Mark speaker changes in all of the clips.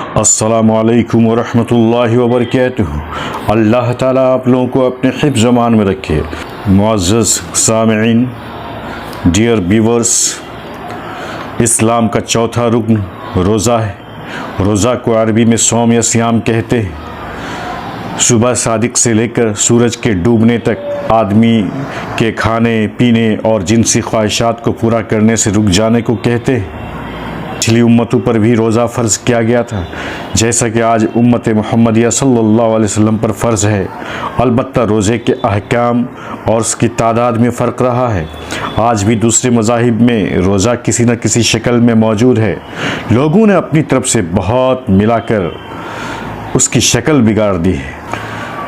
Speaker 1: السلام علیکم ورحمۃ اللہ وبرکاتہ۔ اللہ تعالیٰ آپ لوگوں کو اپنے حفظ امان میں رکھے۔ معزز سامعین، ڈیئر ویورز، اسلام کا چوتھا رکن روزہ ہے۔ روزہ کو عربی میں صوم یا صیام کہتے ہیں۔ صبح صادق سے لے کر سورج کے ڈوبنے تک آدمی کے کھانے پینے اور جنسی خواہشات کو پورا کرنے سے رک جانے کو کہتے ہیں۔ پچھلی امتوں پر بھی روزہ فرض کیا گیا تھا، جیسا کہ آج امت محمدیہ صلی اللہ علیہ وسلم پر فرض ہے۔ البتہ روزے کے احکام اور اس کی تعداد میں فرق رہا ہے۔ آج بھی دوسرے مذاہب میں روزہ کسی نہ کسی شکل میں موجود ہے۔ لوگوں نے اپنی طرف سے بہت ملا کر اس کی شکل بگاڑ دی ہے۔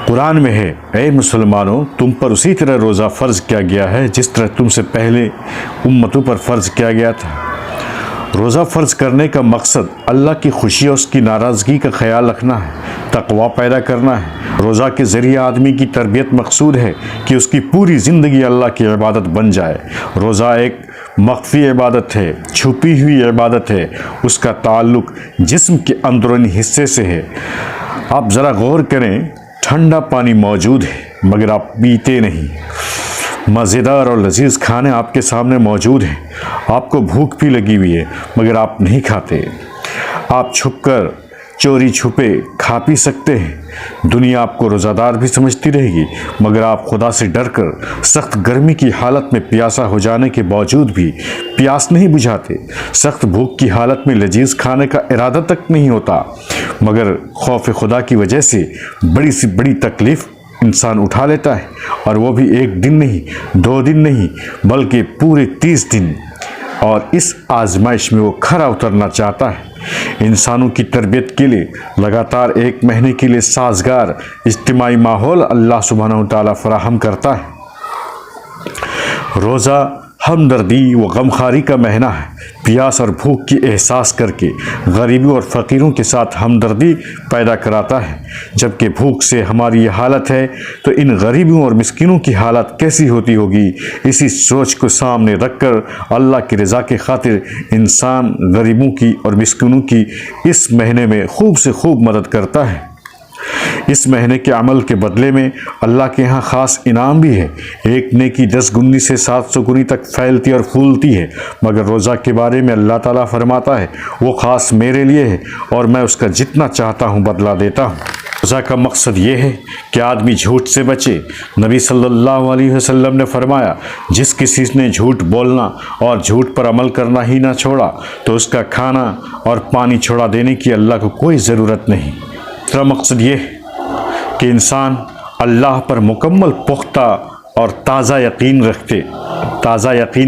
Speaker 1: قرآن میں ہے، اے مسلمانوں، تم پر اسی طرح روزہ فرض کیا گیا ہے جس طرح تم سے پہلے امتوں پر فرض کیا گیا تھا۔ روزہ فرض کرنے کا مقصد اللہ کی خوشی اور اس کی ناراضگی کا خیال رکھنا ہے، تقویٰ پیدا کرنا ہے۔ روزہ کے ذریعے آدمی کی تربیت مقصود ہے کہ اس کی پوری زندگی اللہ کی عبادت بن جائے۔ روزہ ایک مخفی عبادت ہے، چھپی ہوئی عبادت ہے۔ اس کا تعلق جسم کے اندرونی حصے سے ہے۔ آپ ذرا غور کریں، ٹھنڈا پانی موجود ہے مگر آپ پیتے نہیں۔ مزیدار اور لذیذ کھانے آپ کے سامنے موجود ہیں، آپ کو بھوک بھی لگی ہوئی ہے مگر آپ نہیں کھاتے۔ آپ چھپ کر چوری چھپے کھا پی سکتے ہیں۔ دنیا آپ کو روزہ دار بھی سمجھتی رہے گی مگر آپ خدا سے ڈر کر سخت گرمی کی حالت میں پیاسا ہو جانے کے باوجود بھی پیاس نہیں بجھاتے۔ سخت بھوک کی حالت میں لذیذ کھانے کا ارادہ تک نہیں ہوتا مگر خوف خدا کی وجہ سے بڑی سے بڑی تکلیف انسان اٹھا لیتا ہے، اور وہ بھی ایک دن نہیں، 2 دن نہیں بلکہ پورے 30 دن، اور اس آزمائش میں وہ کھرا اترنا چاہتا ہے۔ انسانوں کی تربیت کے لیے لگاتار 1 مہینے کے لیے سازگار اجتماعی ماحول اللہ سبحانہ و تعالیٰ فراہم کرتا ہے۔ روزہ ہمدردی و غمخواری کا مہینہ ہے۔ پیاس اور بھوک کی احساس کر کے غریبوں اور فقیروں کے ساتھ ہمدردی پیدا کراتا ہے۔ جبکہ بھوک سے ہماری یہ حالت ہے تو ان غریبوں اور مسکینوں کی حالت کیسی ہوتی ہوگی؟ اسی سوچ کو سامنے رکھ کر اللہ کی رضا کی خاطر انسان غریبوں کی اور مسکینوں کی اس مہینے میں خوب سے خوب مدد کرتا ہے۔ اس مہینے کے عمل کے بدلے میں اللہ کے ہاں خاص انعام بھی ہے۔ ایک نیکی 10 گنی سے 700 گنی تک پھیلتی اور پھولتی ہے، مگر روزہ کے بارے میں اللہ تعالیٰ فرماتا ہے، وہ خاص میرے لیے ہے اور میں اس کا جتنا چاہتا ہوں بدلہ دیتا ہوں۔ روزہ کا مقصد یہ ہے کہ آدمی جھوٹ سے بچے۔ نبی صلی اللہ علیہ وسلم نے فرمایا، جس کسی نے جھوٹ بولنا اور جھوٹ پر عمل کرنا ہی نہ چھوڑا تو اس کا کھانا اور پانی چھوڑا دینے کی اللہ کو کوئی ضرورت نہیں۔ دوسرا مقصد یہ ہے کہ انسان اللہ پر مکمل پختہ اور تازہ یقین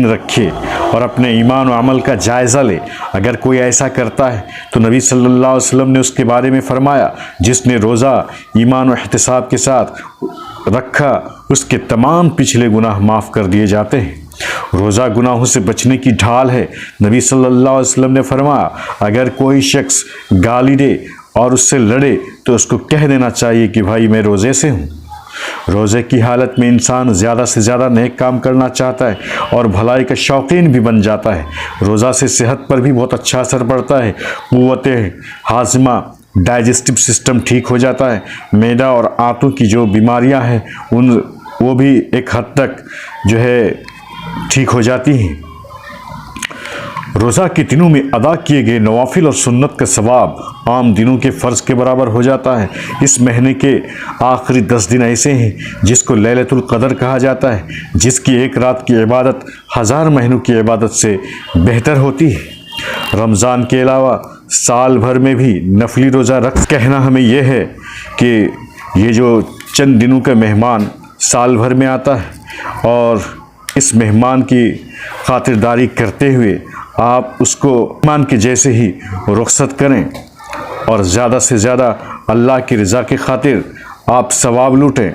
Speaker 1: رکھے اور اپنے ایمان و عمل کا جائزہ لے۔ اگر کوئی ایسا کرتا ہے تو نبی صلی اللہ علیہ وسلم نے اس کے بارے میں فرمایا، جس نے روزہ ایمان و احتساب کے ساتھ رکھا اس کے تمام پچھلے گناہ معاف کر دیے جاتے ہیں۔ روزہ گناہوں سے بچنے کی ڈھال ہے۔ نبی صلی اللہ علیہ وسلم نے فرمایا، اگر کوئی شخص گالی دے اور اس سے لڑے تو اس کو کہہ دینا چاہیے کہ بھائی میں روزے سے ہوں۔ روزے کی حالت میں انسان زیادہ سے زیادہ نیک کام کرنا چاہتا ہے اور بھلائی کا شوقین بھی بن جاتا ہے۔ روزہ سے صحت پر بھی بہت اچھا اثر پڑتا ہے۔ قوت ہاضمہ، ڈائجسٹو سسٹم ٹھیک ہو جاتا ہے۔ معدہ اور آنتوں کی جو بیماریاں ہیں وہ بھی ایک حد تک ٹھیک ہو جاتی ہیں۔ روزہ کے دنوں میں ادا کیے گئے نوافل اور سنت کا ثواب عام دنوں کے فرض کے برابر ہو جاتا ہے۔ اس مہینے کے آخری 10 دن ایسے ہیں جس کو لیلۃ القدر کہا جاتا ہے، جس کی ایک رات کی عبادت 1000 مہینوں کی عبادت سے بہتر ہوتی ہے۔ رمضان کے علاوہ سال بھر میں بھی نفلی روزہ کہنا ہمیں یہ ہے کہ یہ جو چند دنوں کا مہمان سال بھر میں آتا ہے اور اس مہمان کی خاطرداری کرتے ہوئے آپ اس کو مہمان کے جیسے ہی رخصت کریں اور زیادہ سے زیادہ اللہ کی رضا کی خاطر آپ ثواب لوٹیں۔